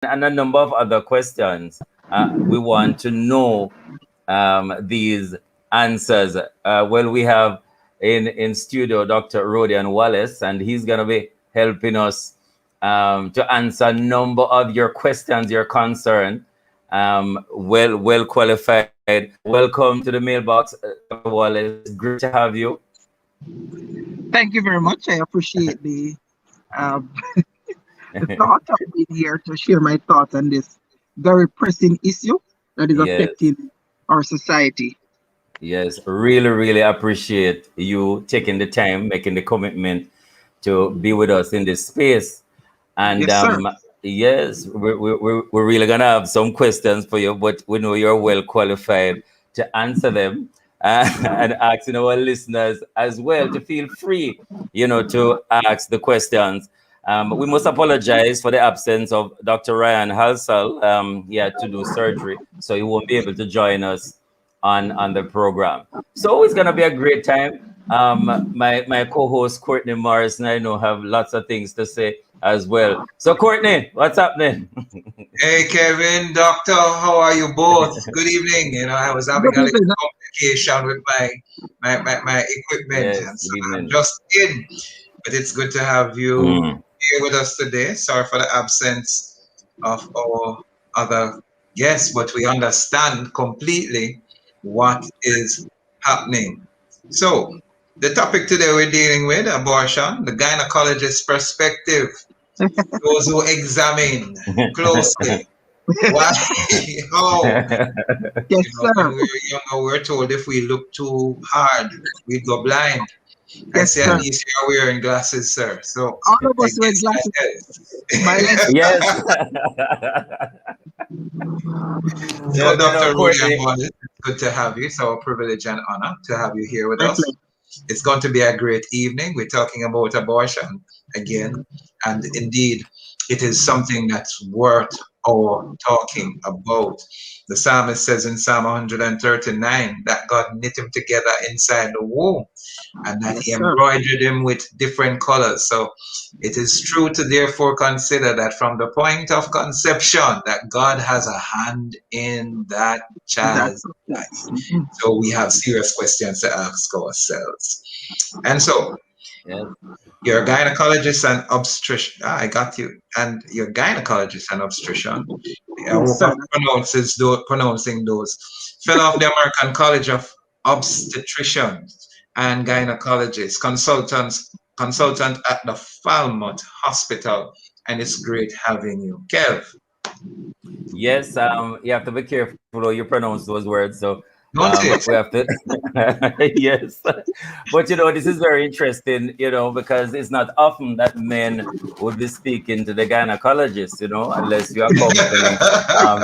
and a number of other questions. We want to know these answers. Well, we have in studio Dr. Rodian Wallace, and he's going to be helping us to answer a number of your questions, your concern. Well qualified. Welcome to the mailbox, Dr. Wallace. Great to have you. Thank you very much. I appreciate um, the thought of being here to share my thoughts on this very pressing issue that is Yes. affecting our society. Yes, really appreciate you taking the time, making the commitment to be with us in this space. And Yes, sir. yes, we're really gonna have some questions for you, but we know you're well qualified to answer them. And asking our listeners as well to feel free, to ask the questions. We must apologize for the absence of Dr. Ryan Halsall. He had to do surgery, so he won't be able to join us on the program. So it's gonna be a great time. My co-host Courtney Morrison, I know, have lots of things to say as well. So Courtney, what's happening? Hey Kevin, Doctor, how are you both? Good evening. I was having Good a little evening. complication with my equipment, Yes, and so good I'm evening. just in. But it's good to have you Mm. here with us today. Sorry for the absence of our other guests, but we understand completely what is happening. So, the topic today we're dealing with abortion, the gynecologist's perspective, those who examine closely. Why? How? Yes, When sir. we were younger, we were told if we look too hard, we'd go blind. I Yes, see at sir. least you're wearing glasses, sir. So All of I us wear guess glasses. My that legs. Yes. helps. So, No, Dr. Rudy and Courtney. Wallace, it's good to have you. It's our privilege and honor to have you here with My us. pleasure. It's going to be a great evening. We're talking about abortion again. And indeed, it is something that's worth our talking about. The psalmist says in Psalm 139 that God knit him together inside the womb and that Yes, he sir. embroidered him with different colors. So it is true to therefore consider that from the point of conception that God has a hand in that That's child's okay. life. Mhm. So we have serious questions to ask ourselves. And so Yes. you're a gynecologist and obstetrician. I got you. And you're a gynecologist and obstetrician. I Yes, hope sir. I'm pronouncing those. Fellow of the American College of Obstetricians and Gynecologists, consultant at the Falmouth Hospital. And it's great having you. Kev, Yes, you have to be careful how you pronounce those words. So don't we it? have to yes. But this is very interesting, because it's not often that men would be speaking to the gynecologist, unless you accompany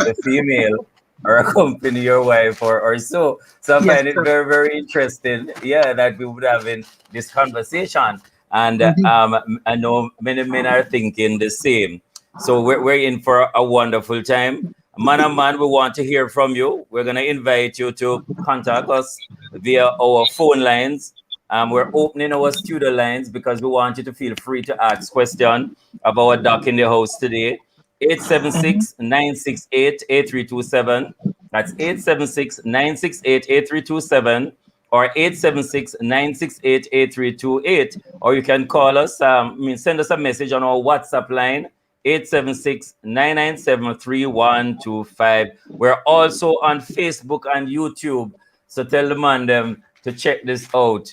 the female or accompany your wife or so. So I Yes, find it sir. very interesting, yeah, that we would have in this conversation. And Mhm. I know many men are thinking the same. So we're in for a wonderful time. Man and man, we want to hear from you. We're going to invite you to contact us via our phone lines. We're opening our studio lines because we want you to feel free to ask questions of our doc in the house today. Eight seven Mhm. six 968 8327. That's 876-968-8327 or 876-968-8328. Or you can call us, send us a message on our WhatsApp line, 876-997-3125. We're also on Facebook and YouTube. So tell the man them to check this out.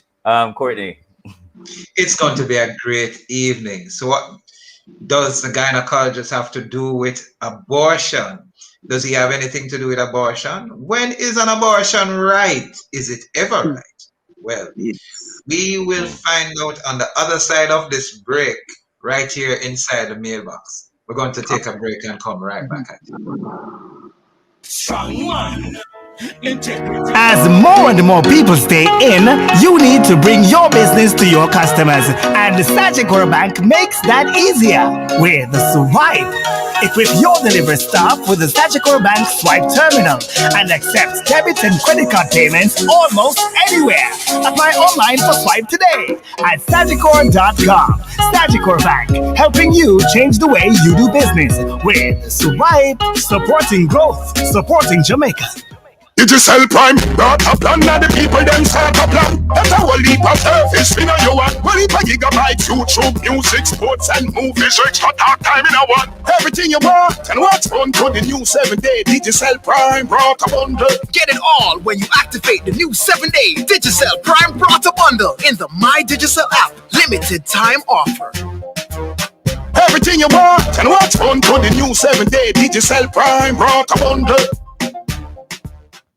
Courtney. It's going to be a great evening. So, what does the gynecologist have to do with abortion? Does he have anything to do with abortion? When is an abortion right? Is it ever right? Well, Yes. we will Mm. find out on the other side of this break, right here inside the mailbox. We're going to take a break and come right back Mhm. at you. Strong one. As more and more people stay in, you need to bring your business to your customers, and Sagicor Bank makes that easier with Swipe. Equip your delivery staff with the Sagicor Bank Swipe Terminal and accept debit and credit card payments almost anywhere. Apply online for Swipe today at sagicor.com. Sagicor Bank, helping you change the way you do business with Swipe, supporting growth, supporting Jamaica. Digital Prime, brought a plan and the people them start a plan. That's a whole heap of service we know you want. Whole heap of gigabytes, YouTube, music, sports and movies, search for talk time in a one. Everything you want and what's fun to the new 7-day Digital Prime brought a bundle. Get it all when you activate the new 7-day Digital Prime brought a bundle in the My Digital app. Limited time offer. Everything you want and what's fun to the new 7-day Digital Prime brought a bundle.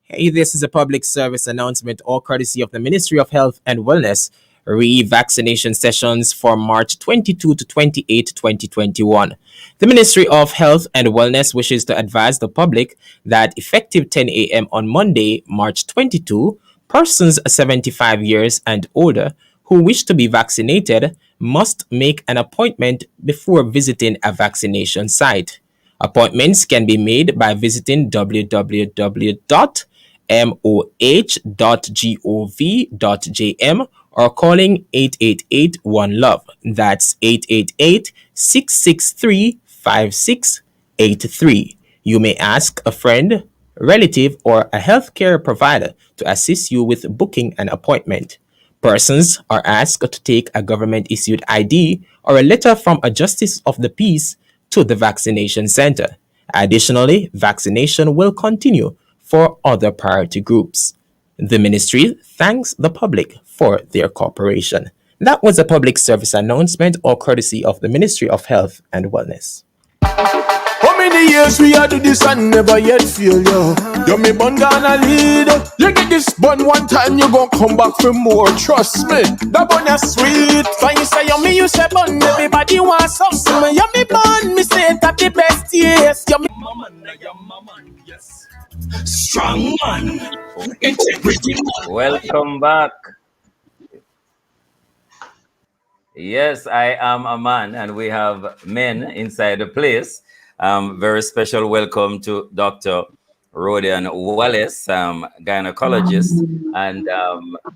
Hey, this is a public service announcement, all courtesy of the Ministry of Health and Wellness. Re-vaccination sessions for March 22 to 28, 2021. The Ministry of Health and Wellness wishes to advise the public that effective 10 a.m. on Monday, March 22, persons 75 years and older who wish to be vaccinated must make an appointment before visiting a vaccination site. Appointments can be made by visiting www.moh.gov.jm or calling 888-1-LOVE. That's 888-663-5683. You may ask a friend, relative, or a healthcare provider to assist you with booking an appointment. Persons are asked to take a government-issued ID or a letter from a justice of the peace to the vaccination center. Additionally, vaccination will continue for other priority groups. The ministry thanks the public for their cooperation. That was a public service announcement, all courtesy of the Ministry of Health and Wellness. How many years we had to this and never yet fail, yo? You me bun gonna lead. You get this bun one time, you gon' come back for more. Trust me, that bun is sweet. When you say yummy, you say bun. Everybody wants something. Yummy bun, me say that the best, yes. Yummy mama, yes. Strong man, integrity man. Welcome back. Yes, I am a man, and we have men inside the place. Very special welcome to Dr. Rodian Wallace, gynecologist. And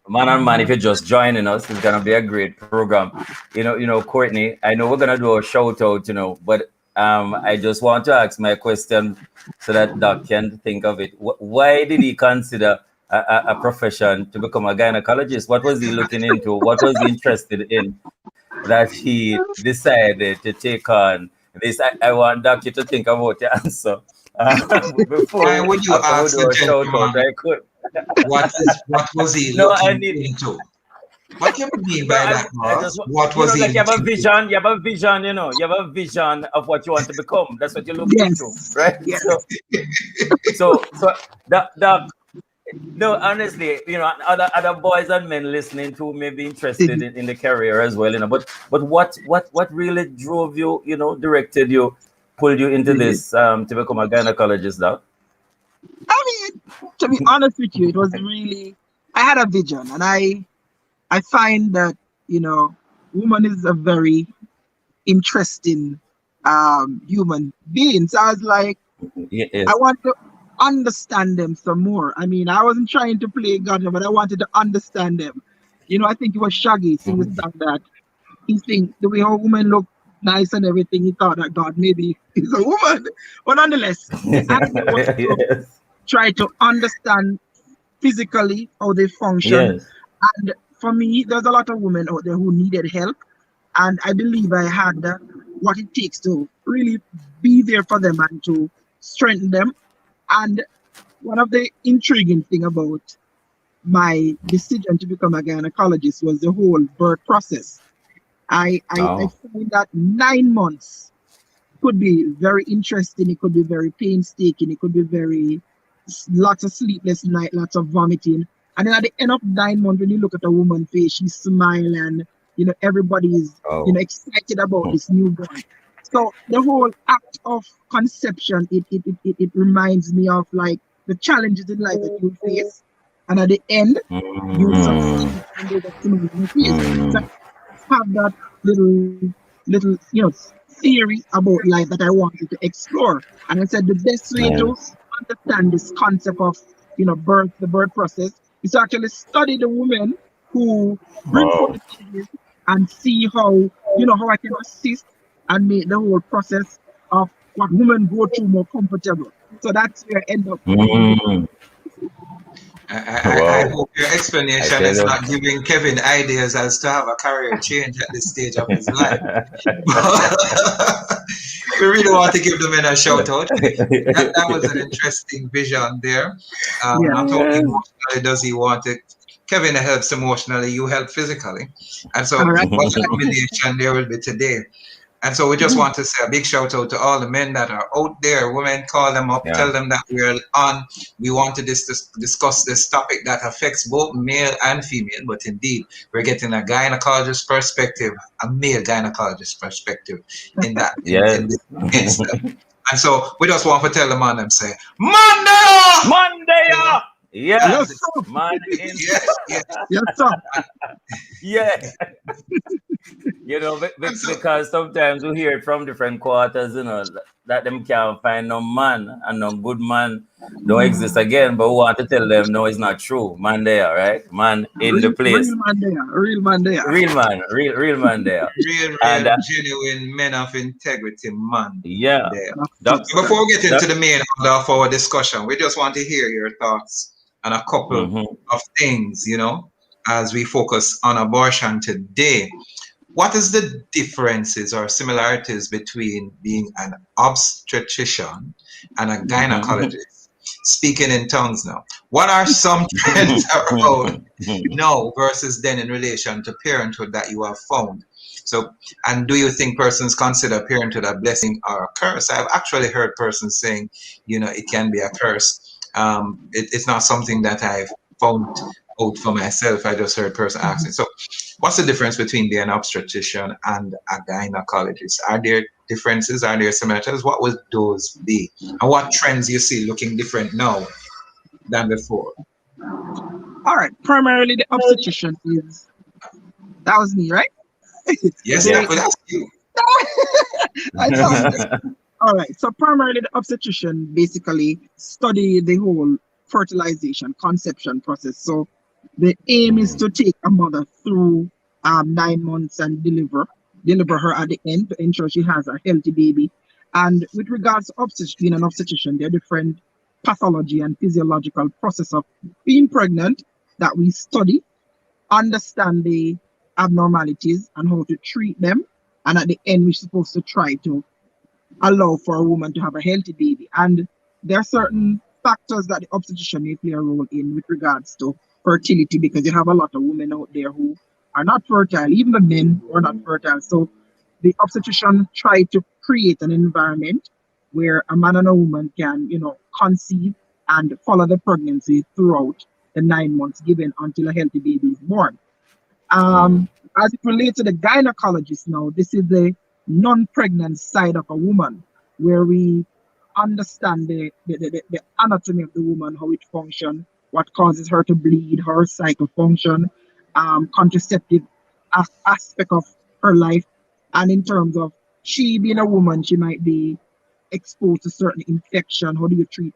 man and man, if you're just joining us, it's gonna be a great program. You know, Courtney, I know we're gonna do a shout out, but I just want to ask my question so that Doc can think of it. Why did he consider a profession to become a gynecologist? What was he looking into? What was he interested in that he decided to take on this? I want Doc to think about the answer. Before Why would you ask do a the shout out, gentleman I could. what was he No, I looking need. into? What do you mean by that, I Mark? just, What was he like you have a looking into? vision, you have a vision, you have a vision of what you want to become. That's what you look into, right? Yes. So the no, honestly, other boys and men listening to may be interested in the career as well, But what really drove you, directed you, pulled you into this to become a gynecologist, Doc? I mean, to be honest with you, it was really, I had a vision, and I find that, woman is a very interesting human being. So I was like, Yes. I want to understand them some more. I mean, I wasn't trying to play God, but I wanted to understand them. I think it was Shaggy singing the song that he think the way how women look nice and everything, he thought that God maybe is a woman. But nonetheless, I wanted to try to understand physically how they function. Yes. And for me, there's a lot of women out there who needed help. And I believe I had what it takes to really be there for them and to strengthen them. And one of the intriguing thing about my decision to become a gynecologist was the whole birth process. I find that 9 months could be very interesting. It could be very painstaking. It could be lots of sleepless night, lots of vomiting. And then at the end of 9 months, when you look at a woman's face, she smile and, everybody is, excited about this newborn. So the whole act of conception, it reminds me of like the challenges in life that you face, and at the end, you succeed and there's a smile on your face. So I have that little theory about life that I wanted to explore. And I said the best way to understand this concept of the birth process is to actually study the women who bring forth the babies and see how I can assist and make the whole process of what women go through more comfortable. So that's where I end up. I hope your explanation is not giving Kevin ideas as to have a career change at this stage of his life. We really want to give the men a shout out. That was an interesting vision there. Not only emotionally does he want it, Kevin helps emotionally, you help physically. And so what a combination there will be today. And so we just want to say a big shout out to all the men that are out there. Women, call them up, tell them that we're on. We want to discuss this topic that affects both male and female, but indeed, we're getting a gynecologist perspective, a male gynecologist perspective in that. In this instance. And so we just want to tell them on them, say, Monday! Yes, man. Yes, sir. Yeah. Because sometimes we hear it from different quarters, that them can't find no man and no good man don't exist again. But we want to tell them, no, it's not true. Man there, right? Man in the place. Real man there. Real man there. Real, genuine men of integrity, man. Yeah. So before we get into the main of our discussion, we just want to hear your thoughts on a couple of things, as we focus on abortion today. What is the differences or similarities between being an obstetrician and a gynecologist? Speaking in tongues now. What are some trends around now versus then in relation to parenthood that you have found? So, and do you think persons consider parenthood a blessing or a curse? I've actually heard persons saying, it can be a curse. It's not something that I've found out for myself. I just heard a person asking. So what's the difference between being an obstetrician and a gynecologist? Are there differences? Are there similarities? What would those be? And what trends you see looking different now than before? All right. Primarily the obstetrician that was me, right? Yes, that's you. All right. So primarily the obstetrician basically study the whole fertilization, conception process. So the aim is to take a mother through 9 months and deliver her at the end to ensure she has a healthy baby. And with regards to being an obstetrician, there are different pathology and physiological process of being pregnant that we study, understand the abnormalities and how to treat them. And at the end, we're supposed to try to allow for a woman to have a healthy baby. And there are certain factors that the obstetrician may play a role in with regards to fertility, because you have a lot of women out there who are not fertile, even the men who are not fertile. So the obstetrician try to create an environment where a man and a woman can, conceive and follow the pregnancy throughout the 9 months given until a healthy baby is born. As it relates to the gynecologist now, this is the non-pregnant side of a woman, where we understand the anatomy of the woman, how it functions, what causes her to bleed, her cycle function, contraceptive aspect of her life. And in terms of she being a woman, she might be exposed to certain infection. How do you treat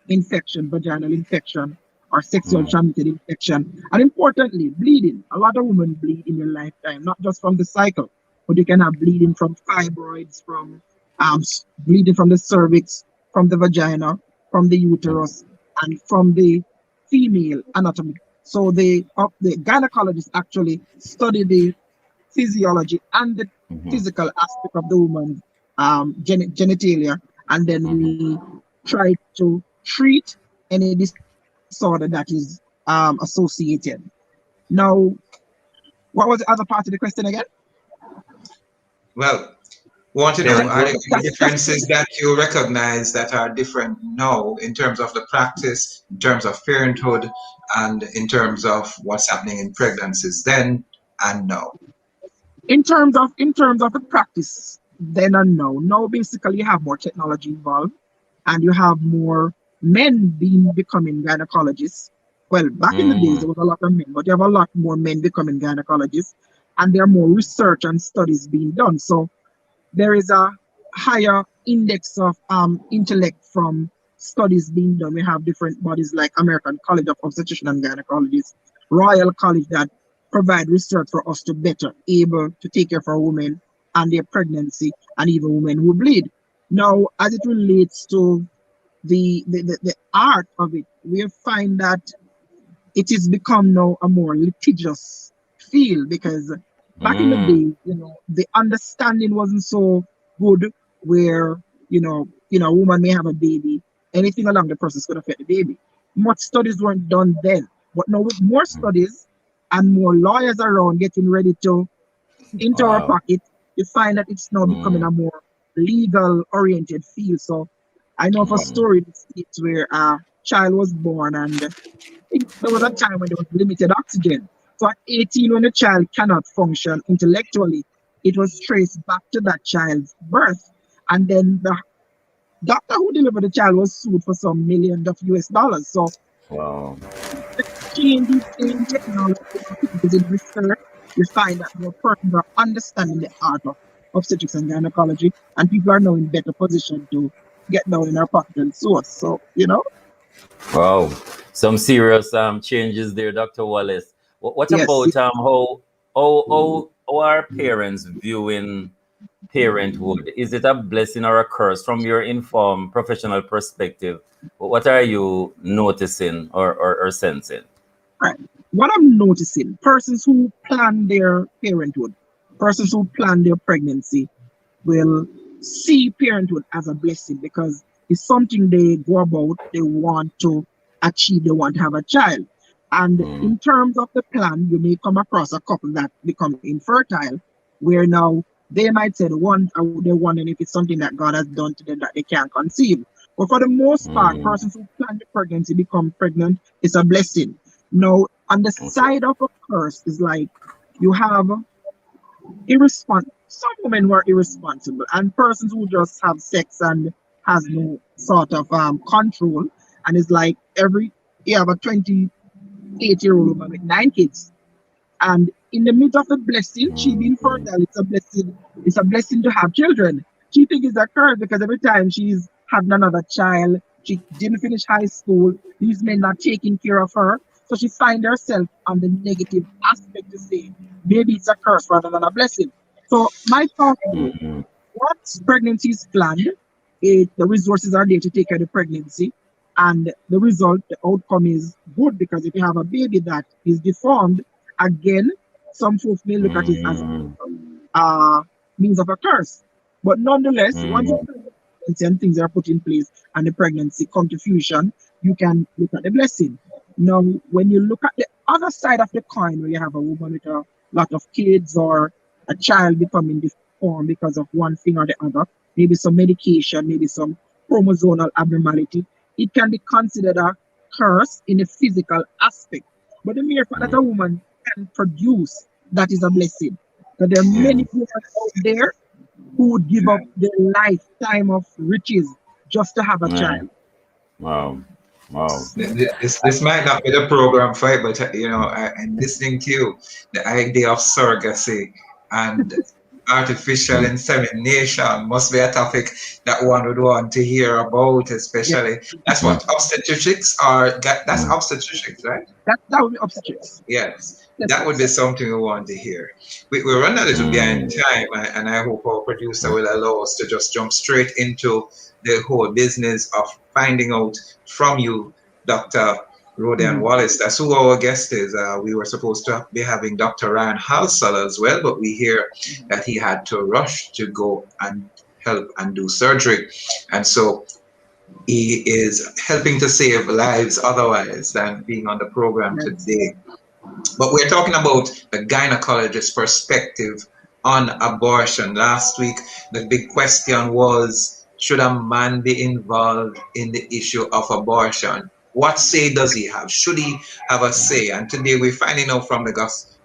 infection, vaginal infection or sexual transmitted infection? And importantly, bleeding. A lot of women bleed in their lifetime, not just from the cycle, but you can have bleeding from fibroids, from bleeding from the cervix, from the vagina, from the uterus, and from the female anatomy. So the gynecologist actually study the physiology and the physical aspect of the woman's genitalia, and then we try to treat any disorder that is associated. Now, what was the other part of the question again? Well, we want to know, are there any differences that you recognize that are different now in terms of the practice, in terms of parenthood, and in terms of what's happening in pregnancies then and now? In terms of the practice then and now, basically you have more technology involved, and you have more men becoming gynecologists. Well, back in the days, there was a lot of men, but you have a lot more men becoming gynecologists, and there are more research and studies being done. So there is a higher index of intellect from studies being done. We have different bodies like American College of Obstetrician and Gynecologists, Royal College that provide research for us to better able to take care of our women and their pregnancy and even women who bleed. Now, as it relates to the art of it, we find that it has become now a more litigious field because back in the day, the understanding wasn't so good where, a woman may have a baby, anything along the process could affect the baby. Much studies weren't done then. But now with more studies and more lawyers around getting ready to into our pocket, you find that it's now becoming a more legal oriented field. So I know of a story in the States where a child was born and there was a time when there was limited oxygen. So at 18, when the child cannot function intellectually, it was traced back to that child's birth. And then the doctor who delivered the child was sued for some millions of US dollars. So the changes in technology in research, you find that more persons are understanding the art of obstetrics and gynecology, and people are now in better position to get down in our pocket and source. So, Wow, some serious changes there, Dr. Wallace. What Yes. about how are parents viewing parenthood? Is it a blessing or a curse from your informed professional perspective? What are you noticing or sensing? Right. What I'm noticing, persons who plan their parenthood, persons who plan their pregnancy will see parenthood as a blessing because it's something they go about, they want to achieve, they want to have a child. And in terms of the plan, you may come across a couple that become infertile, where now they might say they're wondering if it's something that God has done to them that they can't conceive. But for the most part, persons who plan the pregnancy become pregnant, it's a blessing. Now, on the side of a curse is like you have some women who are irresponsible and persons who just have sex and has no sort of control, and it's like you have a 28-year-old woman with 9 kids, and in the midst of the blessing, she being fertile, it's a blessing to have children. She thinks it's a curse because every time she's having another child, she didn't finish high school, these men are taking care of her, so she finds herself on the negative aspect to say maybe it's a curse rather than a blessing. So my thought is, once pregnancy is planned, the resources are there to take care of the pregnancy, and the result, the outcome is good because if you have a baby that is deformed, again, some folks may look at it as a means of a curse. But nonetheless, once the pregnancy and things are put in place and the pregnancy come to fruition, you can look at the blessing. Now, when you look at the other side of the coin, where you have a woman with a lot of kids or a child becoming deformed because of one thing or the other, maybe some medication, maybe some chromosomal abnormality, it can be considered a curse in a physical aspect. But the mere fact that a woman can produce, that is a blessing. So there are many women out there who would give up their lifetime of riches just to have a child. Wow. This might not be the program for it, but I'm listening to you. The idea of surrogacy and artificial insemination must be a topic that one would want to hear about, especially. That's what obstetrics are. That's obstetrics, right? That would be obstetrics. Yes, that would be something we want to hear. We run a little behind time, and I hope our producer will allow us to just jump straight into the whole business of finding out from you, Dr. Rodian Wallace. That's who our guest is. We were supposed to be having Dr. Ryan Halsall as well, but we hear that he had to rush to go and help and do surgery. And so he is helping to save lives otherwise than being on the program today. But we're talking about the gynecologist perspective on abortion. Last week, the big question was, should a man be involved in the issue of abortion? What say does he have? Should he have a say? And today we're finding out from the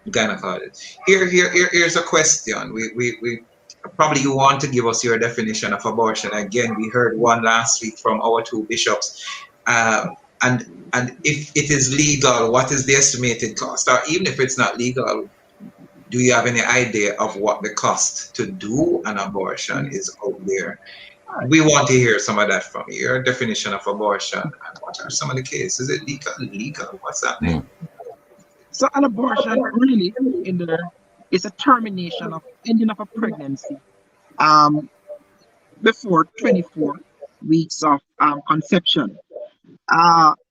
gynecologist. Here's a question. We probably you want to give us your definition of abortion. Again, we heard one last week from our 2 bishops. And if it is legal, what is the estimated cost? Or even if it's not legal, do you have any idea of what the cost to do an abortion is out there? We want to hear some of that from you. Your definition of abortion and what are some of the cases? Is it legal? Legal? What's happening? So an abortion really in there is a termination of ending of a pregnancy before 24 weeks of conception.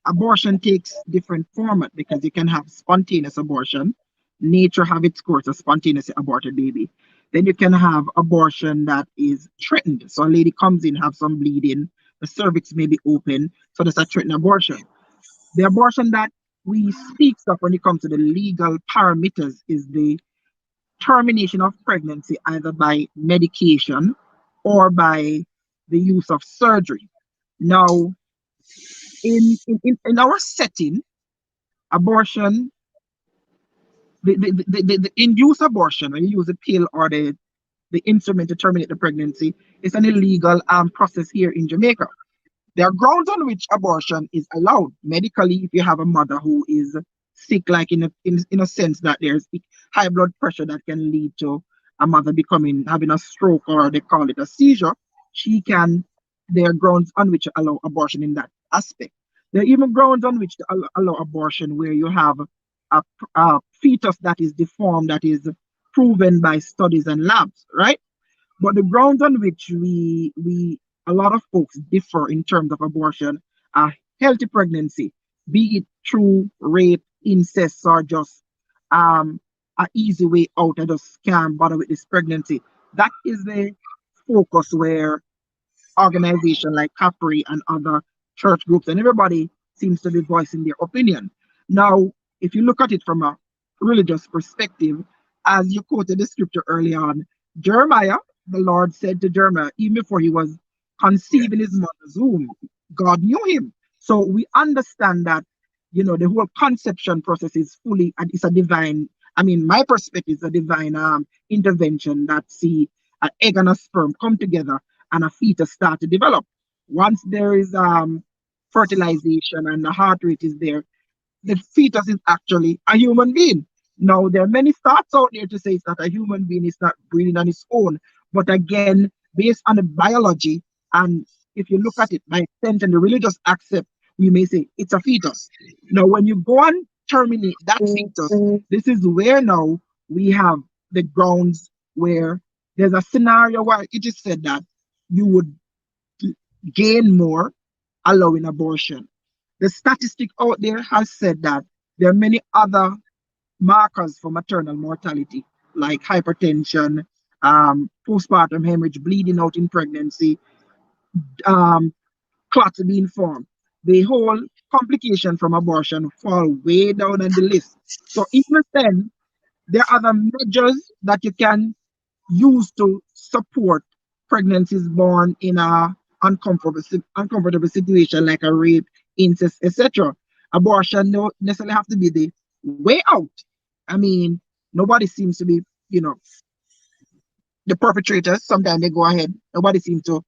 Abortion takes different format because you can have spontaneous abortion. Nature have its course, a spontaneously aborted baby. Then you can have abortion that is threatened. So a lady comes in, have some bleeding, the cervix may be open, so that's a threatened abortion. The abortion that we speak of when it comes to the legal parameters is the termination of pregnancy either by medication or by the use of surgery. Now, in our setting, abortion, the induced abortion, when you use a pill or the instrument to terminate the pregnancy, is an illegal process here in Jamaica. There are grounds on which abortion is allowed medically if you have a mother who is sick, like in a sense that there's high blood pressure that can lead to a mother having a stroke or they call it a seizure. There are grounds on which allow abortion in that aspect. There are even grounds on which to allow abortion where you have a fetus that is deformed, that is proven by studies and labs, right? But the grounds on which a lot of folks differ in terms of abortion are healthy pregnancy, be it through rape, incest, or just an easy way out. I just can't bother with this pregnancy. That is the focus where organizations like CAPRI and other church groups and everybody seems to be voicing their opinion. Now, if you look at it from a religious perspective, as you quoted the scripture early on, Jeremiah, the Lord said to Jeremiah, even before he was conceived in his mother's womb, God knew him. So we understand that, the whole conception process is it's a divine, my perspective is a divine intervention that see an egg and a sperm come together and a fetus start to develop. Once there is fertilization and the heart rate is there, the fetus is actually a human being. Now, there are many thoughts out there to say it's not a human being, it's not breathing on its own. But again, based on the biology, and if you look at it by extension, the religious accept, we may say it's a fetus. Now, when you go and terminate that fetus, this is where now we have the grounds where there's a scenario where it is said that you would gain more allowing abortion. The statistic out there has said that there are many other markers for maternal mortality, like hypertension, postpartum hemorrhage, bleeding out in pregnancy, clots being formed. The whole complication from abortion fall way down on the list. So even then, there are other measures that you can use to support pregnancies born in a uncomfortable situation like a rape, incest, etc. Abortion don't necessarily have to be the way out. Nobody seems to be, the perpetrators. Sometimes they go ahead. Nobody seems to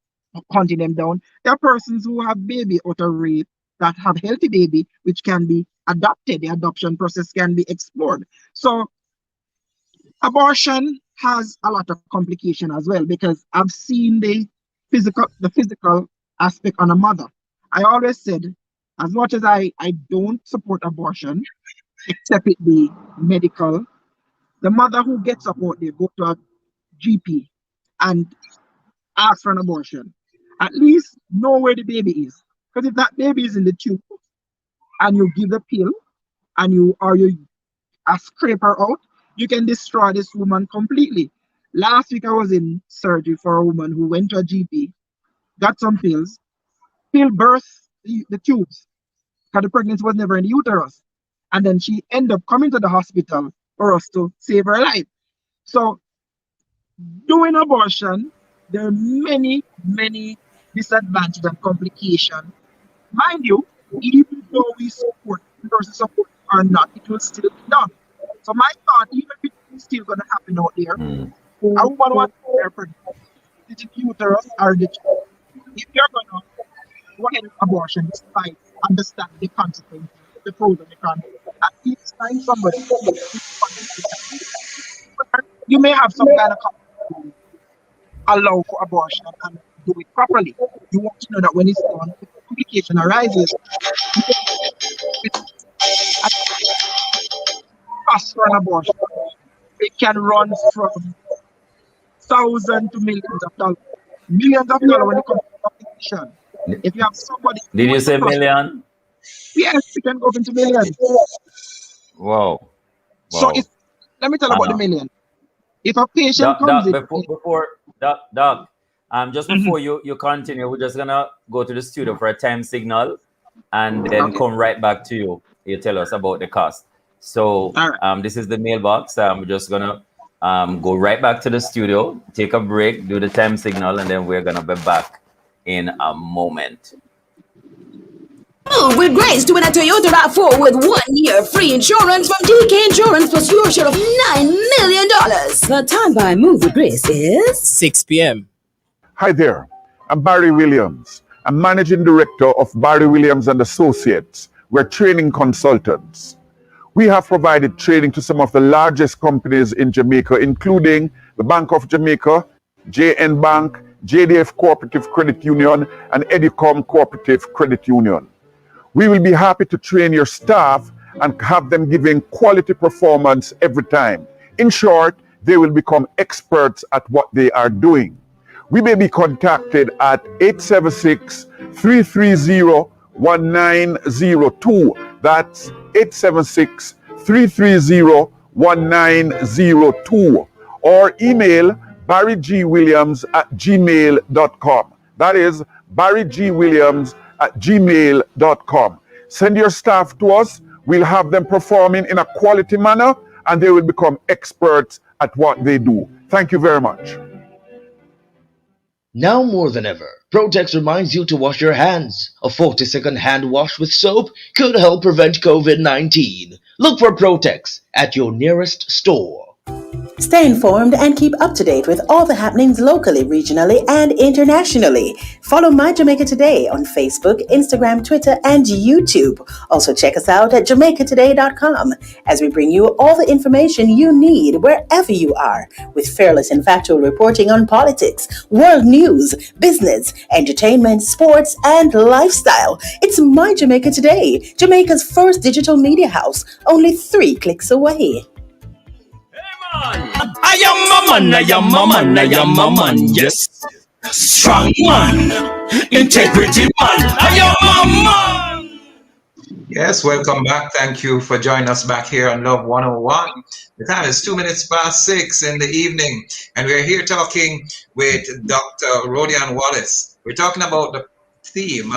hunting them down. There are persons who have baby out of rape that have healthy baby, which can be adopted. The adoption process can be explored. So abortion has a lot of complication as well, because I've seen the physical aspect on a mother. I always said, as much as I don't support abortion, except it be medical, the mother who gets up out there, go to a GP and ask for an abortion, at least know where the baby is. Because if that baby is in the tube and you give the pill and you scrape her out, you can destroy this woman completely. Last week I was in surgery for a woman who went to a GP, got some pills, pill burst the tubes because the pregnancy was never in the uterus. And then she ended up coming to the hospital for us to save her life. So doing abortion, there are many, many disadvantages and complications. Mind you, even though we support person support or not, it will still be done. So my thought, even if it's still gonna happen out there, I would want to their pregnancy. Is it uterus or the child? If you're gonna go ahead with abortion despite understand the consequences, the pros and the cons. At least find somebody. You may have some kind of company to allow for abortion and do it properly. You want to know that when it's done, if a complication arises, at cost for an abortion, it can run from thousands to millions of dollars. Millions of dollars when it comes to complication. If you have somebody, Did you say million? yes, it can go into millions. Wow. So if let me tell you about the million. If a patient comes in, Doc, just before you continue, we're just gonna go to the studio for a time signal, and then come right back to you. You tell us about the cost. So this is the mailbox. We're just gonna go right back to the studio, take a break, do the time signal, and then we're gonna be back in a moment. Move with Grace to win a Toyota RAV4 with 1 year free insurance from DK Insurance plus your share of $9 million. The time by Move with Grace is 6 p.m. Hi there, I'm Barry Williams. I'm Managing Director of Barry Williams and Associates. We're training consultants. We have provided training to some of the largest companies in Jamaica, including the Bank of Jamaica, JN Bank, JDF Cooperative Credit Union, and Edicom Cooperative Credit Union. We will be happy to train your staff and have them giving quality performance every time. In short, they will become experts at what they are doing. We may be contacted at 876-330-1902. That's 876-330-1902. Or email barrygwilliams@gmail.com. That is barrygwilliams@gmail.com. Send your staff to us. We'll have them performing in a quality manner, and they will become experts at what they do. Thank you very much. Now more than ever, Protex reminds you to wash your hands. A 40-second hand wash with soap could help prevent COVID-19. Look for Protex at your nearest store. Stay informed and keep up to date with all the happenings locally, regionally, and internationally. Follow My Jamaica Today on Facebook, Instagram, Twitter, and YouTube. Also check us out at jamaicatoday.com as we bring you all the information you need wherever you are, with fearless and factual reporting on politics, world news, business, entertainment, sports, and lifestyle. It's My Jamaica Today, Jamaica's first digital media house, only 3 clicks away. I am a man, I am a man, I am a man, yes. Strong man, integrity man, I am a man. Yes, welcome back. Thank you for joining us back here on Love 101. The time is 6:02 in the evening, and we're here talking with Dr. Rodian Wallace. We're talking about the theme,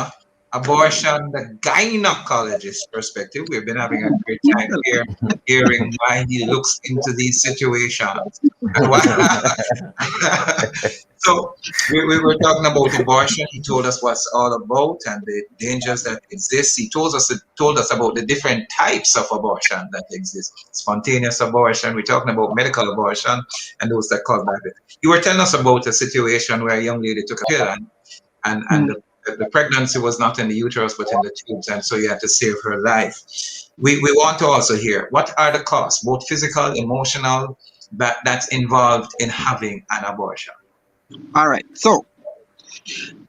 abortion, the gynecologist perspective. We've been having a great time here, hearing why he looks into these situations. So we were talking about abortion. He told us what's all about and the dangers that exist. He told us about the different types of abortion that exist. Spontaneous abortion. We're talking about medical abortion and those that call back. You were telling us about a situation where a young lady took a pill and the pregnancy was not in the uterus but in the tubes, and so you had to save her life. We want to also hear what are the costs, both physical, emotional, that's involved in having an abortion. All right. So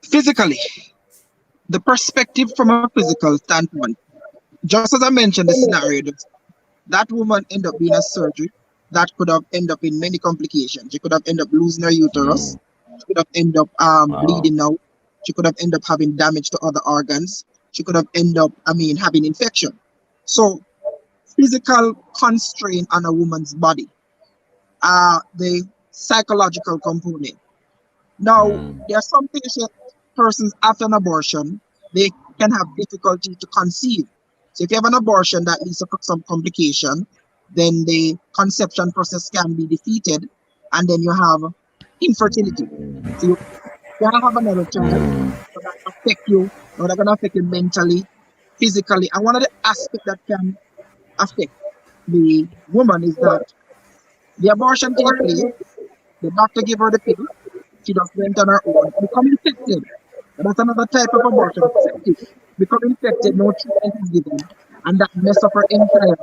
physically, the perspective from a physical standpoint, just as I mentioned the scenario, that woman ended up being a surgery that could have ended up in many complications. She could have ended up losing her uterus. She could have ended up bleeding out. She could have ended up having damage to other organs. She could have ended up, having infection. So physical constraint on a woman's body, the psychological component. Now, there are some persons after an abortion, they can have difficulty to conceive. So if you have an abortion that leads to some complication, then the conception process can be defeated, and then you have infertility. So you can have another child, but that affect you, or they're gonna affect you mentally, physically. And one of the aspects that can affect the woman is that the abortion takes place, the doctor give her the pill, she just went on her own, become infected. And that's another type of abortion. become infected, no treatment is given, and that mess up her entire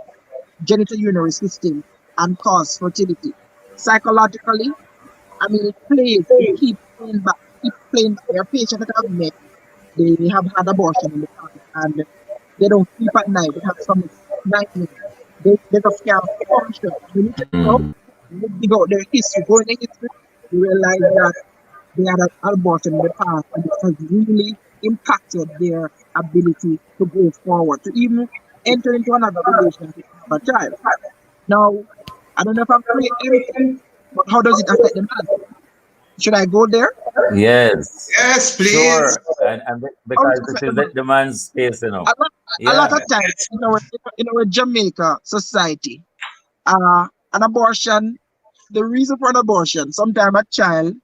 genitourinary system and cause fertility. Psychologically, I mean, it keeps playing back, There are patients that have met, they have had abortion in the past, and they don't sleep at night, they have some nightmares. They just can't function. You need to know, you dig out their history, go in their history, you realize that they had an abortion in the past, and it has really impacted their ability to go forward, to even enter into another relationship with a child. Now, I don't know if I'm creating anything, but how does it affect the man? Should I go there? Yes. Yes, please. Sure. And because this is the man's space, you know. A lot of times in our Jamaica society, an abortion, the reason for an abortion, sometimes a child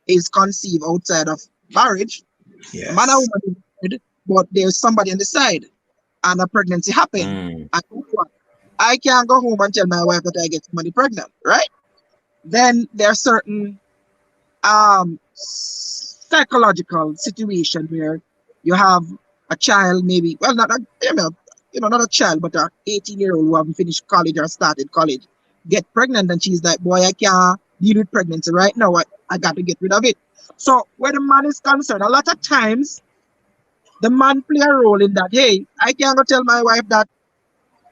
is conceived outside of marriage. Yes. Man and woman is married, but there's somebody on the side, and a pregnancy happened. And I can't go home and tell my wife that I get somebody pregnant, right? Then there are certain psychological situation where you have a child, maybe, well, not a, not a child, but a 18-year-old who haven't finished college or started college, get pregnant, and she's like, boy, I can't deal with pregnancy right now. I got to get rid of it. So where the man is concerned, a lot of times the man play a role in that. Hey, I can't go tell my wife that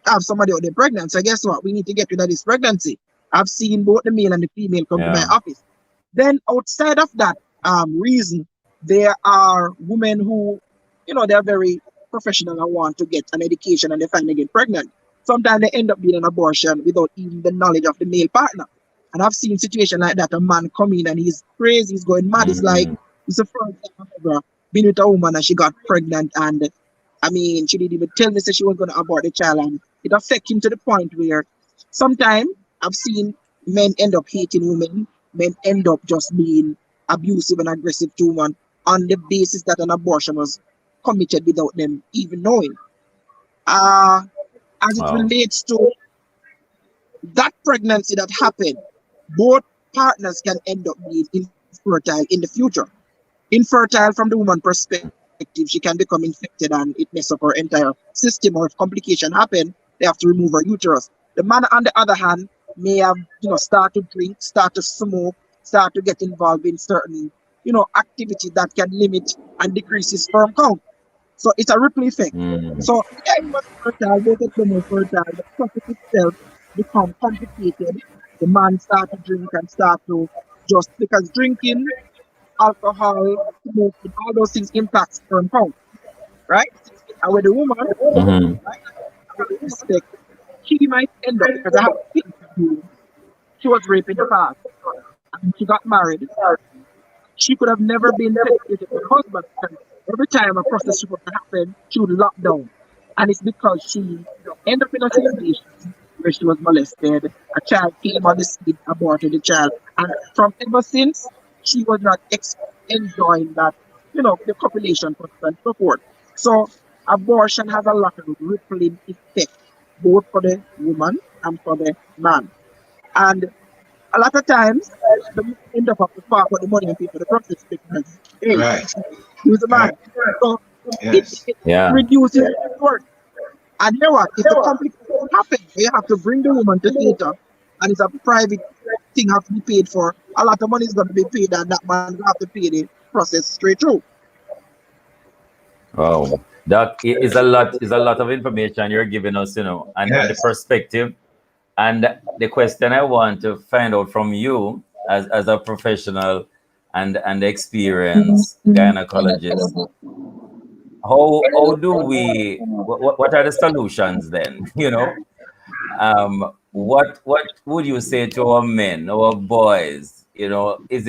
I have somebody out there pregnant. So guess what? We need to get rid of this pregnancy. I've seen both the male and the female come to my office. Then outside of that reason, there are women who, they're very professional and want to get an education, and they finally get pregnant. Sometimes they end up being an abortion without even the knowledge of the male partner. And I've seen situations like that. A man come in and he's crazy, he's going mad. It's like, it's the first time I've ever been with a woman and she got pregnant, and I mean, she didn't even tell me that she was going to abort the child, and it affected him to the point where sometimes I've seen men end up hating women, men end up just being abusive and aggressive to women on the basis that an abortion was committed without them even knowing. As it relates to that pregnancy that happened, both partners can end up being infertile in the future. Infertile from the woman's perspective, she can become infected and it messes up her entire system, or if complication happen, they have to remove her uterus. The man, on the other hand, may have, start to drink, start to smoke, start to get involved in certain, activity that can limit and decrease his sperm count. So it's a ripple effect. So everyone's fertile, both of them are fertile, the process itself become complicated. The man start to drink and start to just, because drinking, alcohol, smoking, all those things impact sperm count, right? And with the woman, right, with respect, she might end up, because I have things to do. She was raped in the past, and she got married. She could have never been separated from her husband, because every time a process was to happen, she would lock down. And it's because she ended up in a situation where she was molested, a child came on the scene, aborted the child, and from ever since, she was not enjoying that, the copulation process and so forth. So abortion has a lot of rippling effect, both for the woman and for the man. And a lot of times, the men end up to part with the money and pay for the process because, hey, use the man. So it reduces the work. And you know what? If the complication happens, you have to bring the woman to theater, and it's a private thing have to be paid for. A lot of money is going to be paid, and that man will have to pay the process straight through. Wow, that is a lot of information you're giving us, and the perspective. And the question I want to find out from you as a professional and experienced gynecologist, how do we, what are the solutions then? What would you say to our men, our boys? Is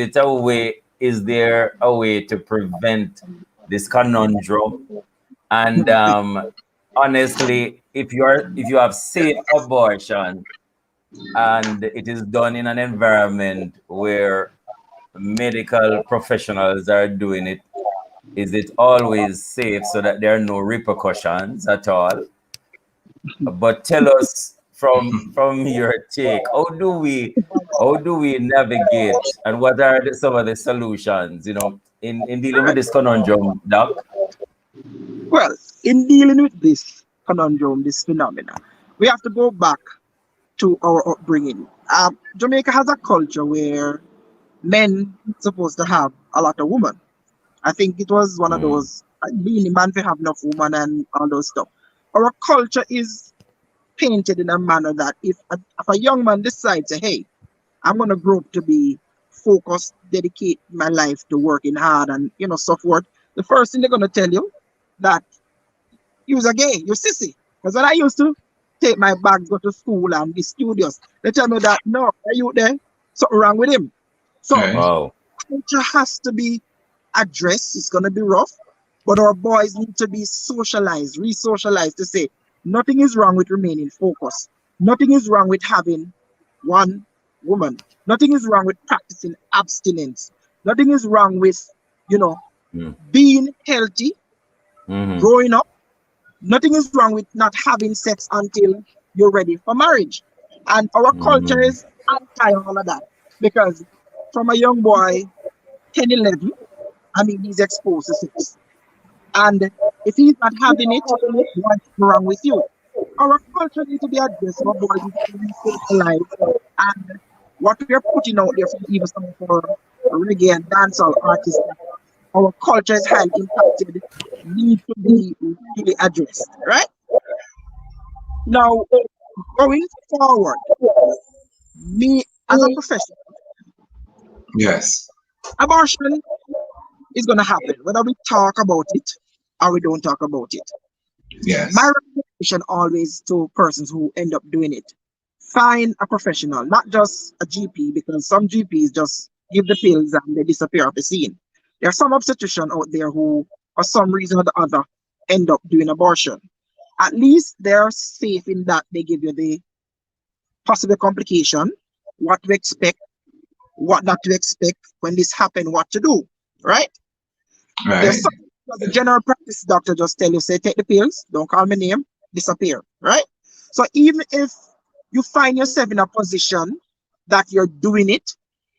there a way to prevent this conundrum? And honestly, if you have safe abortion and it is done in an environment where medical professionals are doing it, is it always safe so that there are no repercussions at all? But tell us from your take, how do we navigate, and what are some of the solutions, in dealing with this conundrum, Doc? Well, in dealing with this conundrum, this phenomena, we have to go back to our upbringing. Jamaica has a culture where men supposed to have a lot of women. I think it was one of those being a man to have enough woman and all those stuff. Our culture is painted in a manner that if a young man decides, hey, I'm gonna grow up to be focused, dedicate my life to working hard and so forth, the first thing they're gonna tell you that you're a gay, you're sissy. Because when I used to take my bags, go to school and be studious, they tell me that no, are you there? Something wrong with him. So culture has to be addressed. It's gonna be rough, but our boys need to be socialized, re-socialized to say nothing is wrong with remaining focused. Nothing is wrong with having one woman. Nothing is wrong with practicing abstinence. Nothing is wrong with, being healthy, growing up. Nothing is wrong with not having sex until you're ready for marriage. And our culture is anti all of that. Because from a young boy, 10, 11, he's exposed to sex. And if he's not having it, what's wrong with you? Our culture needs to be addressed. Our boys need to be socialized. And what we are putting out there, even some for reggae and dancehall artists, our culture is highly impacted, need to be really addressed, right? Now, going forward, me as a professional, yes, abortion is going to happen, whether we talk about it or we don't talk about it. Yes. My recommendation always to persons who end up doing it, find a professional, not just a GP, because some GPs just give the pills and they disappear off the scene. There are some obstetricians out there who, for some reason or the other, end up doing abortion. At least they're safe in that they give you the possible complication, what to expect, what not to expect when this happens, what to do, right? There's some, the general practice doctor just tell you, say, take the pills, don't call my name, disappear, right? So even if you find yourself in a position that you're doing it,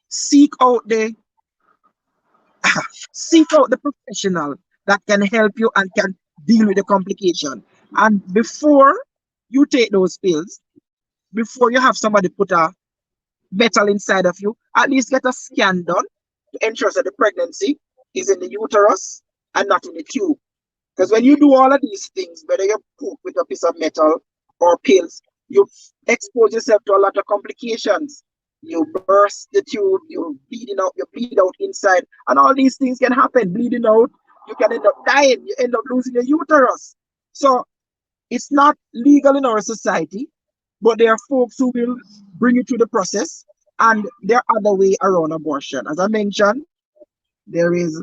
seek out the professional that can help you and can deal with the complication. And before you take those pills, before you have somebody put a metal inside of you, at least get a scan done to ensure that the pregnancy is in the uterus and not in the tube. Because when you do all of these things, whether you poop with a piece of metal or pills, you expose yourself to a lot of complications. You burst the tube, you're bleeding out, you bleed out inside, and all these things can happen. Bleeding out, you can end up dying, you end up losing your uterus. So it's not legal in our society, but there are folks who will bring you through the process, and there are other way around abortion. As I mentioned, there is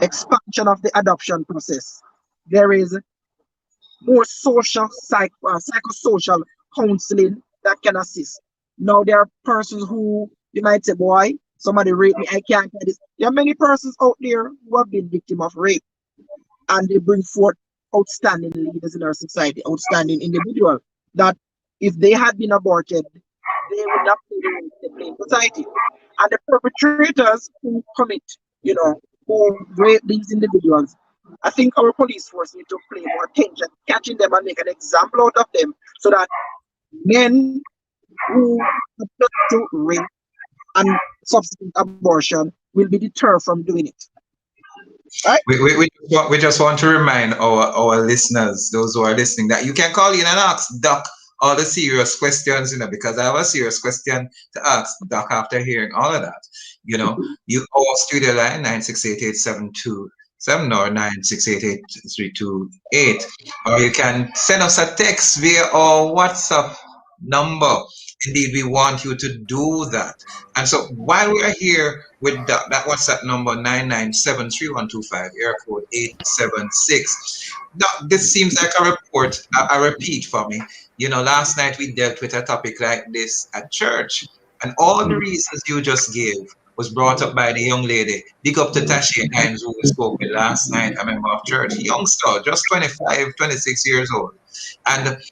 expansion of the adoption process. There is more social, psychosocial counseling that can assist. Now there are persons who you might say, boy, somebody raped me, I can't get this. There are many persons out there who have been victim of rape, and they bring forth outstanding leaders in our society, outstanding individuals that if they had been aborted, they would not be the role in society. And the perpetrators who commit, who rape these individuals, I think our police force need to pay more attention, catching them and make an example out of them, so that men who subject to rape and subsequent abortion will be deterred from doing it. Right? We just want to remind our listeners, those who are listening, that you can call in and ask Doc all the serious questions, because I have a serious question to ask Doc after hearing all of that. Our studio line 9688727 or 9688328, or you can send us a text via our WhatsApp number. Indeed, we want you to do that. And so while we are here with that WhatsApp number 9973125, air code 876. This seems like a repeat for me. Last night we dealt with a topic like this at church, and all the reasons you just gave was brought up by the young lady. Big up to Tashi Himes, who we spoke with last night, a member of church, youngster, just 25, 26 years old. And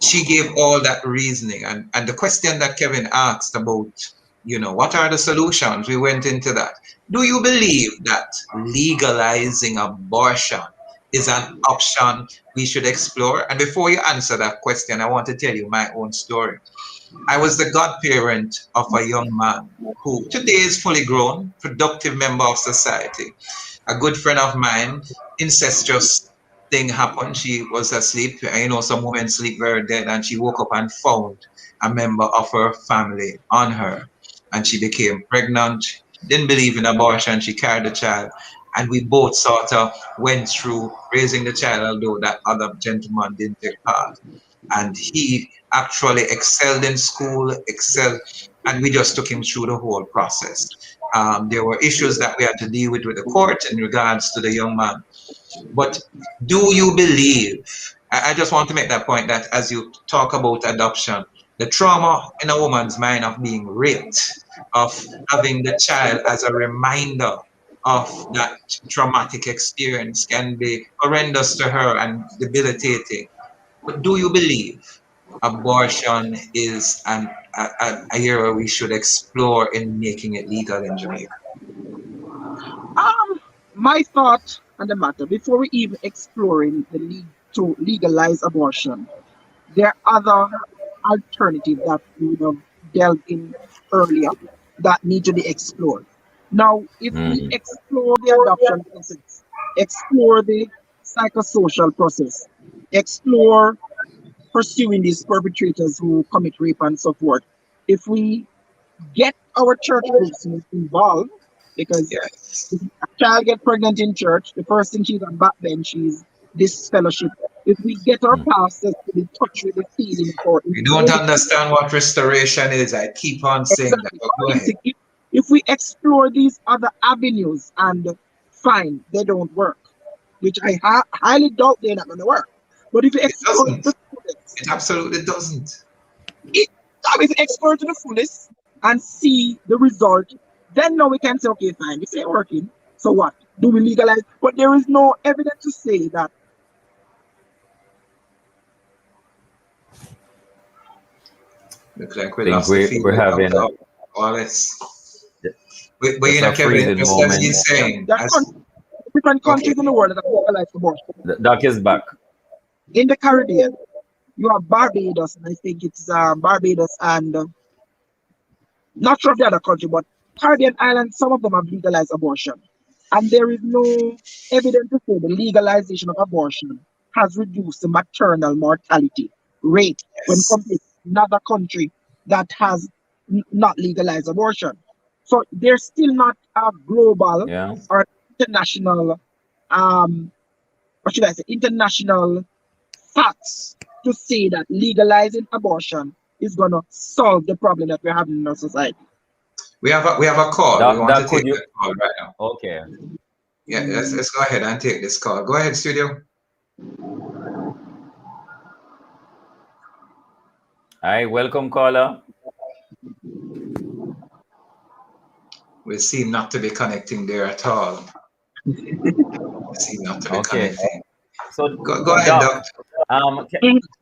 she gave all that reasoning. And the question that Kevin asked about, what are the solutions? We went into that. Do you believe that legalizing abortion is an option we should explore? And before you answer that question, I want to tell you my own story. I was the godparent of a young man who today is fully grown, productive member of society. A good friend of mine, incestuous thing happened. She was asleep. Some women sleep very dead, and she woke up and found a member of her family on her. And she became pregnant. She didn't believe in abortion. She carried the child. And we both sort of went through raising the child, although that other gentleman didn't take part. And he actually excelled in school, and we just took him through the whole process. There were issues that we had to deal with the court in regards to the young man. But do you believe, I just want to make that point, that as you talk about adoption, the trauma in a woman's mind of being raped, of having the child as a reminder of that traumatic experience can be horrendous to her and debilitating. But do you believe abortion is an area we should explore in making it legal in Jamaica? My thought on the matter, before we even exploring the need to legalize abortion, there are other alternatives that we would have dealt in earlier that need to be explored. Now, if we explore the adoption process, explore the psychosocial process, explore pursuing these perpetrators who commit rape and so forth, if we get our church groups involved, because if a child gets pregnant in church, the first thing she's on backbench is this fellowship. If we get our pastors to be in touch with the feeling for you don't understand what restoration is. I keep on saying that. Go ahead. If we explore these other avenues and find they don't work, which I highly doubt they're not going to work. But if you explore the fullest, it absolutely doesn't. If you explore to the fullest and see the result, then now we can say, okay, fine, this ain't working. So what? Do we legalize? But there is no evidence to say that. Looks like we're having all this. But you know, Kevin, just as he's saying, different countries in the world that have legalized abortion. Doc is back. In the Caribbean, you have Barbados, and I think it's Barbados and not sure of the other country, but Caribbean islands, some of them have legalized abortion. And there is no evidence to say the legalization of abortion has reduced the maternal mortality rate when compared to another country that has not legalized abortion. So there's still not a global or international, what should I say, international facts to say that legalizing abortion is going to solve the problem that we're having in our society. We have a call. We want to take that call right now. Okay. Yeah, let's go ahead and take this call. Go ahead, studio. Hi, welcome, caller. We seem not to be connecting there at all. We seem not to be connecting. So go ahead, Doc.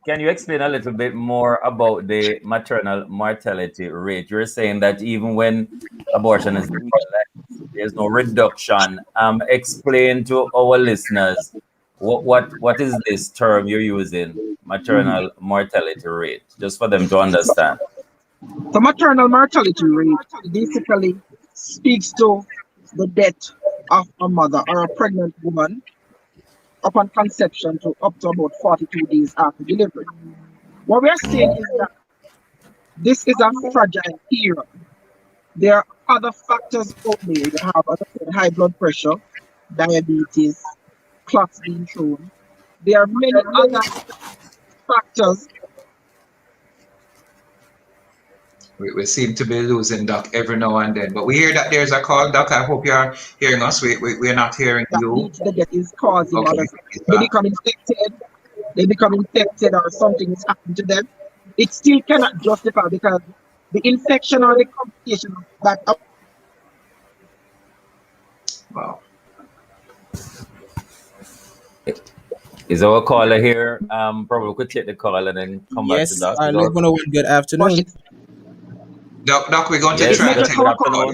Can you explain a little bit more about the maternal mortality rate? You're saying that even when abortion is legalized, there's no reduction. Explain to our listeners what is this term you're using, maternal mortality rate, just for them to understand. The maternal mortality rate basically speaks to the death of a mother or a pregnant woman upon conception to up to about 42 days after delivery. What we are saying is that this is a fragile era. There are other factors out there. You have, as I said, high blood pressure, diabetes, clots being thrown. There are many other factors. We seem to be losing Doc every now and then, but we hear that there's a call. Doc, I hope you're hearing us. We're not hearing you. That is causing others. They become infected, or something is happening to them. It still cannot justify, because the infection or the complication that. Wow. Is our caller here? Probably we could take the call and then come back to Doc. Yes, good afternoon. Doc, we're going to try to take that call.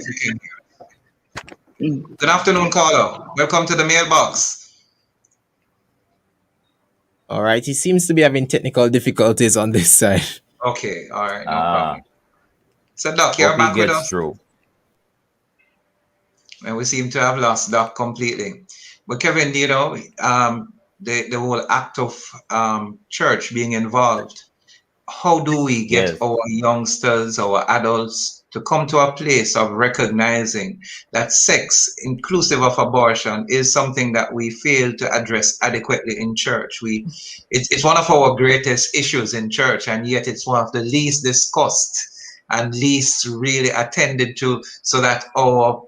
Good afternoon, caller. Welcome to the mailbox. All right, he seems to be having technical difficulties on this side. Okay, all right, no problem. So, Doc, Hope you're he back with gets us? through. And we seem to have lost Doc completely. But Kevin, you know, the whole act of church being involved, how do we get Yes. our youngsters, our adults, to come to a place of recognizing that sex, inclusive of abortion, is something that we fail to address adequately in church? It's one of our greatest issues in church, and yet it's one of the least discussed and least really attended to, so that our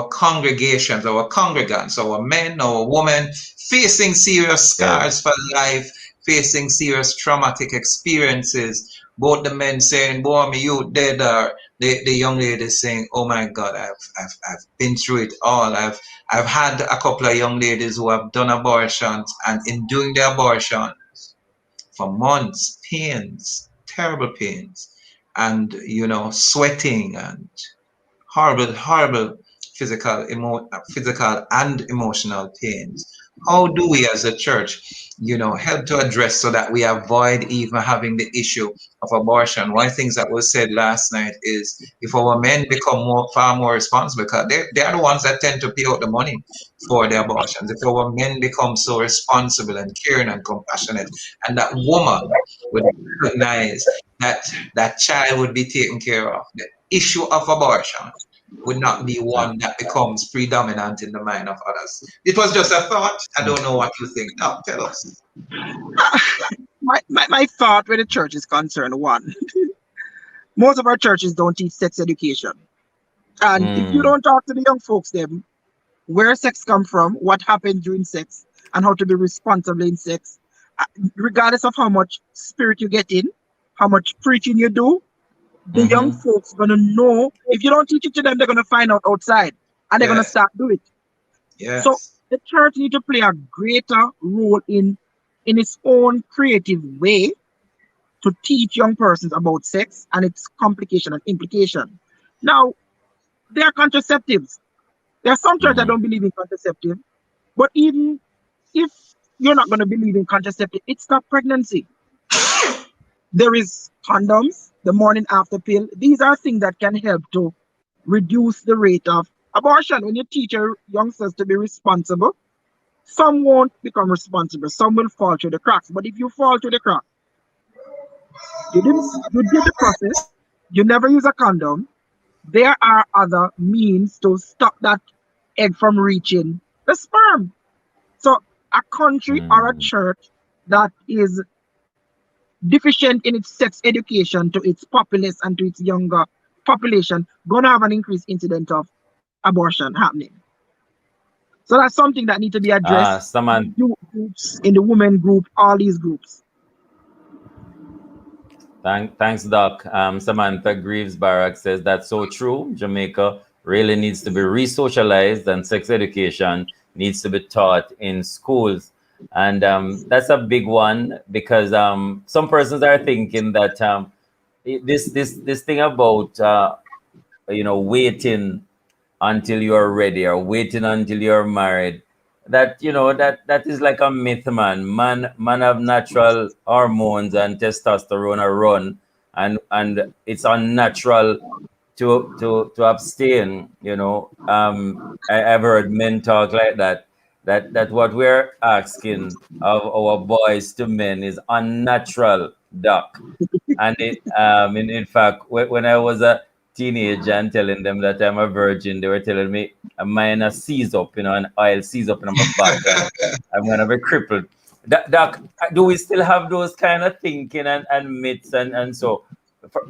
congregations, our congregants, our men, our women facing serious scars for life, facing serious traumatic experiences, both the men saying, boy, me you dead, or the young lady saying, oh my God, I've been through it all. I've had a couple of young ladies who have done abortions, and in doing the abortion for months, pains, terrible pains, and you know, sweating and horrible physical and emotional pains. How do we as a church, you know, help to address so that we avoid even having the issue of abortion? One of the things that was said last night is, if our men become far more responsible, because they are the ones that tend to pay out the money for the abortions. If our men become so responsible and caring and compassionate, and that woman would recognize that that child would be taken care of, the issue of abortion would not be one that becomes predominant in the mind of others. It was just a thought. I don't know what you think. Now, tell us. My thought where the church is concerned, one, most of our churches don't teach sex education. And if you don't talk to the young folks them, where sex come from, what happened during sex, and how to be responsible in sex, regardless of how much spirit you get in, how much preaching you do, the young folks gonna know. If you don't teach it to them, they're gonna find out outside, and they're gonna start do it. Yes. So the church need to play a greater role in its own creative way to teach young persons about sex and its complication and implication. Now, there are contraceptives. There are some churches that don't believe in contraceptive, but even if you're not going to believe in contraceptive, it's not pregnancy. There is condoms, the morning after pill. These are things that can help to reduce the rate of abortion. When you teach your youngsters to be responsible, some won't become responsible. Some will fall through the cracks. But if you fall through the crack, you did the process, you never use a condom, there are other means to stop that egg from reaching the sperm. So a country or a church that is deficient in its sex education to its populace and to its younger population gonna have an increased incident of abortion happening. So that's something that needs to be addressed in the youth groups, in the women group, all these groups. Thanks, Doc. Samantha Greaves Barrack says that's so true. Jamaica really needs to be re-socialized, and sex education needs to be taught in schools. And that's a big one, because some persons are thinking that this thing about waiting until you're ready or waiting until you're married, that that is like a myth, man have natural hormones and testosterone are run, and it's unnatural to abstain. I've heard men talk like that what we're asking of our boys to men is unnatural, Doc. And in fact, when I was a teenager and telling them that I'm a virgin, they were telling me mine seize up, an oil seize up in my back, and I'm gonna be crippled. Doc, do we still have those kind of thinking and myths and so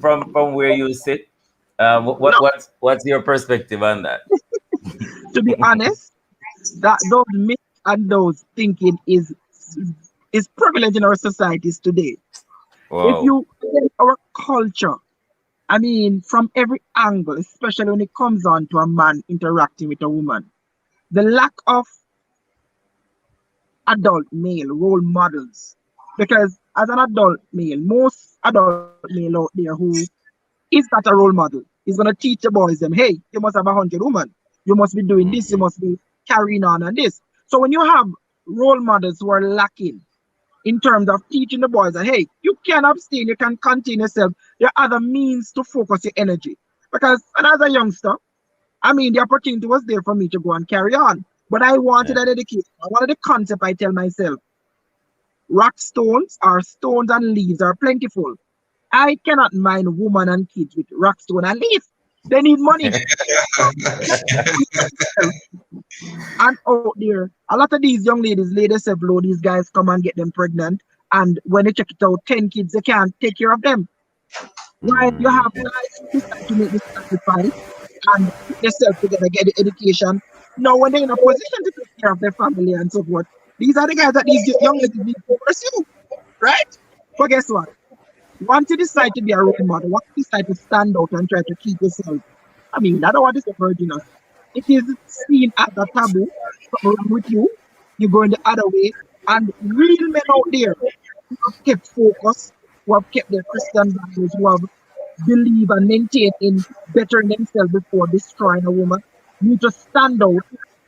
from where you sit? What's your perspective on that? To be honest, that those myths and those thinking is prevalent in our societies today. Wow. If you look at our culture, I mean, from every angle, especially when it comes on to a man interacting with a woman, the lack of adult male role models. Because as an adult male, most adult male out there who is not a role model is going to teach the boys them, hey, you must have 100 women. You must be doing this. You must be carrying on and this. So when you have role models who are lacking in terms of teaching the boys that, hey, you can abstain, you can contain yourself. There are other means to focus your energy. Because when I was a youngster, I mean, the opportunity was there for me to go and carry on. But I wanted an education. I wanted the concept. I tell myself, rock stones or stones and leaves are plentiful. I cannot mind women and kids with rock stone and leaf. They need money. And out there, a lot of these young ladies lay themselves low. These guys come and get them pregnant. And when they check it out, 10 kids, they can't take care of them. Right? You have to make this sacrifice and put yourself together, get the education. Now, when they're in a position to take care of their family and so forth, these are the guys that these young ladies need to pursue. Right? But guess what? Once you decide to be a role model, once you decide to stand out and try to keep yourself, I mean, I don't want this to hurt us. It is seen as a taboo. Something wrong with you. You're going the other way. And real men out there who have kept focus, who have kept their Christian values, who have believed and maintained in bettering themselves before destroying a woman, need to stand out,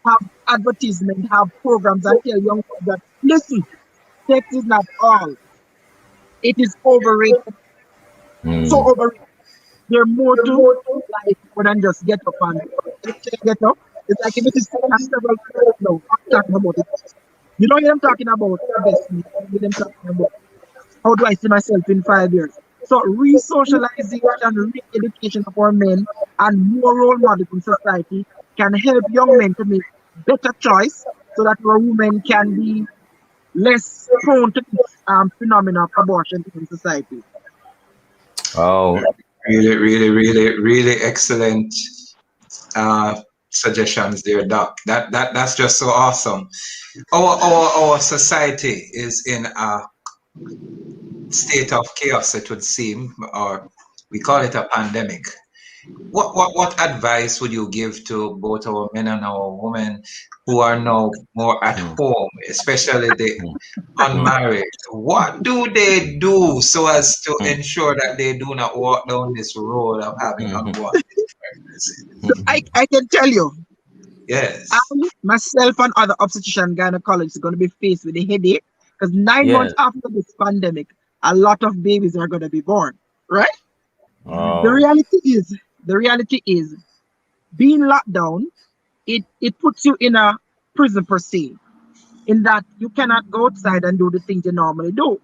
have advertisement, have programs, and tell young people that, listen, sex is not all. It is overrated. So overrated. There's more to life than just get up and get up. It's like if it is several no, I'm talking about it. You know what I'm talking about? Investment. I'm talking about how do I see myself in 5 years? So re-socialization, re-education of our men and more role models in society can help young men to make better choice so that our women can be less prone to this phenomenon of abortion in society. Oh, Really excellent suggestions there, Doc. That's just so awesome. Our society is in a state of chaos, it would seem, or we call it a pandemic. What advice would you give to both our men and our women who are now more at home, especially the unmarried? What do they do so as to ensure that they do not walk down this road of having unwanted pregnancy? I can tell you. Yes. I, myself and other obstetrician gynecologists are going to be faced with a headache because 9 months after this pandemic, a lot of babies are going to be born, right? The reality is being locked down, it puts you in a prison per se, in that you cannot go outside and do the things you normally do.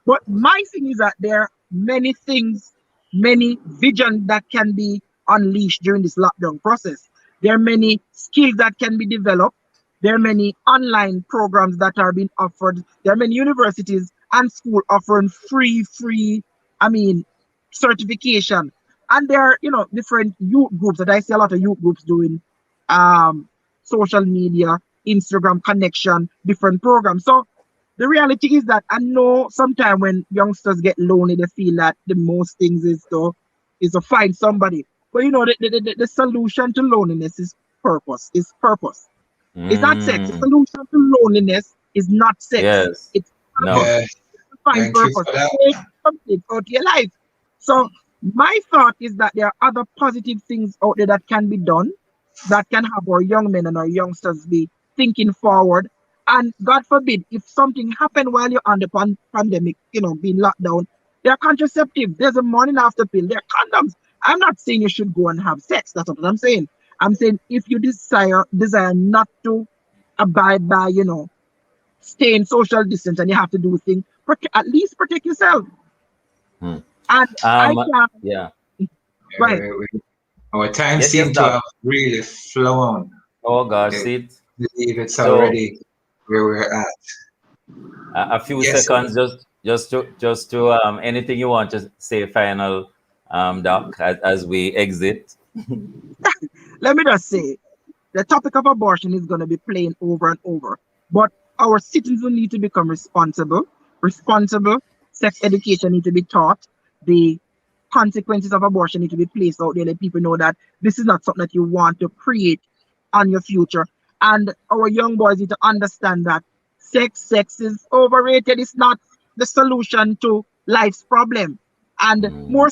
But my thing is that there are many things, many visions that can be unleashed during this lockdown process. There are many skills that can be developed. There are many online programs that are being offered. There are many universities and schools offering free, certification. And there are, different youth groups that I see a lot of youth groups doing social media, Instagram connection, different programs. So the reality is that I know sometimes when youngsters get lonely, they feel that the most things is to find somebody. But the solution to loneliness is purpose. It's not sex. The solution to loneliness is not sex. Yes. It's purpose. Find purpose. Take something out of your life. So my thought is that there are other positive things out there that can be done that can have our young men and our youngsters be thinking forward. And God forbid, if something happened while you're on the pandemic, being locked down, there are contraceptives. There's a morning after pill. There are condoms. I'm not saying you should go and have sex. That's what I'm saying. I'm saying if you desire not to abide by, stay in social distance and you have to do things, at least protect yourself. And I can. Yeah. Right. Our time seems to have really flown. Oh God, see it. I believe it's already where we're at. A few seconds, just to anything you want to say, final, Doc, as we exit. Let me just say, the topic of abortion is going to be playing over and over. But our citizens need to become responsible. Sex education need to be taught. The consequences of abortion need to be placed out there. Let people know that this is not something that you want to create on your future. And our young boys need to understand that sex is overrated. It's not the solution to life's problem. And more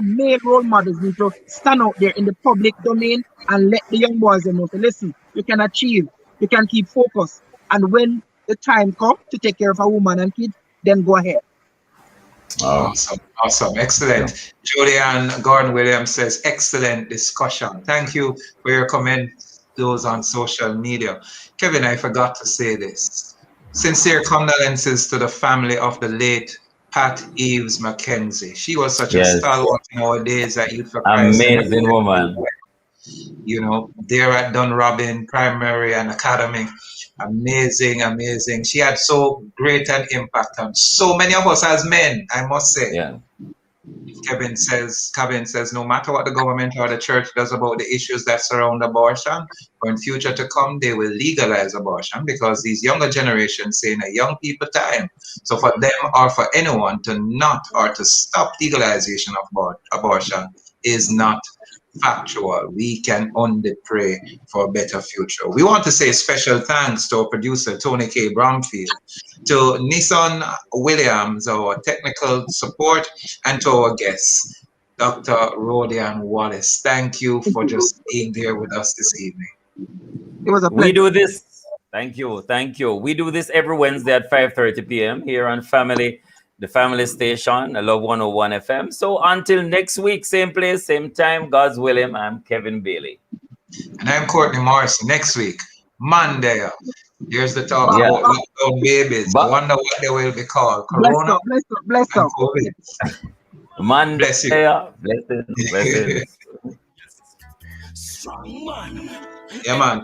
male role models need to stand out there in the public domain and let the young boys know, so listen, you can achieve, you can keep focus. And when the time comes to take care of a woman and kids, then go ahead. Awesome. Excellent. Julianne Gordon-Williams says, excellent discussion. Thank you for your comments, those on social media. Kevin, I forgot to say this. Sincere condolences to the family of the late Pat Eves Mackenzie. She was such a stalwart in our days at Youth for Christ. Amazing woman. You know, there at Dunrobin Primary and Academy. Amazing. She had so great an impact on so many of us as men, I must say. Yeah. Kevin says, no matter what the government or the church does about the issues that surround abortion, for in future to come, they will legalize abortion because these younger generations say in a young people time. So for them or for anyone to not or to stop legalization of abortion is not factual. We can only pray for a better future. We want to say special thanks to our producer, Tony K. Bromfield, to Nissan Williams, our technical support, and to our guests, Dr. Rodian Wallace. Thank you for just being there with us this evening. It was a pleasure. We do this. Thank you. We do this every Wednesday at 5:30 p.m. here on the family station, Love 101 FM. So until next week, same place, same time, God's willing, I'm Kevin Bailey. And I'm Courtney Morrison. Next week, Monday, here's the talk about lockdown babies. I wonder what they will be called. Corona. Bless them. Monday. Bless you. Blessings. Strong man. Yeah, man.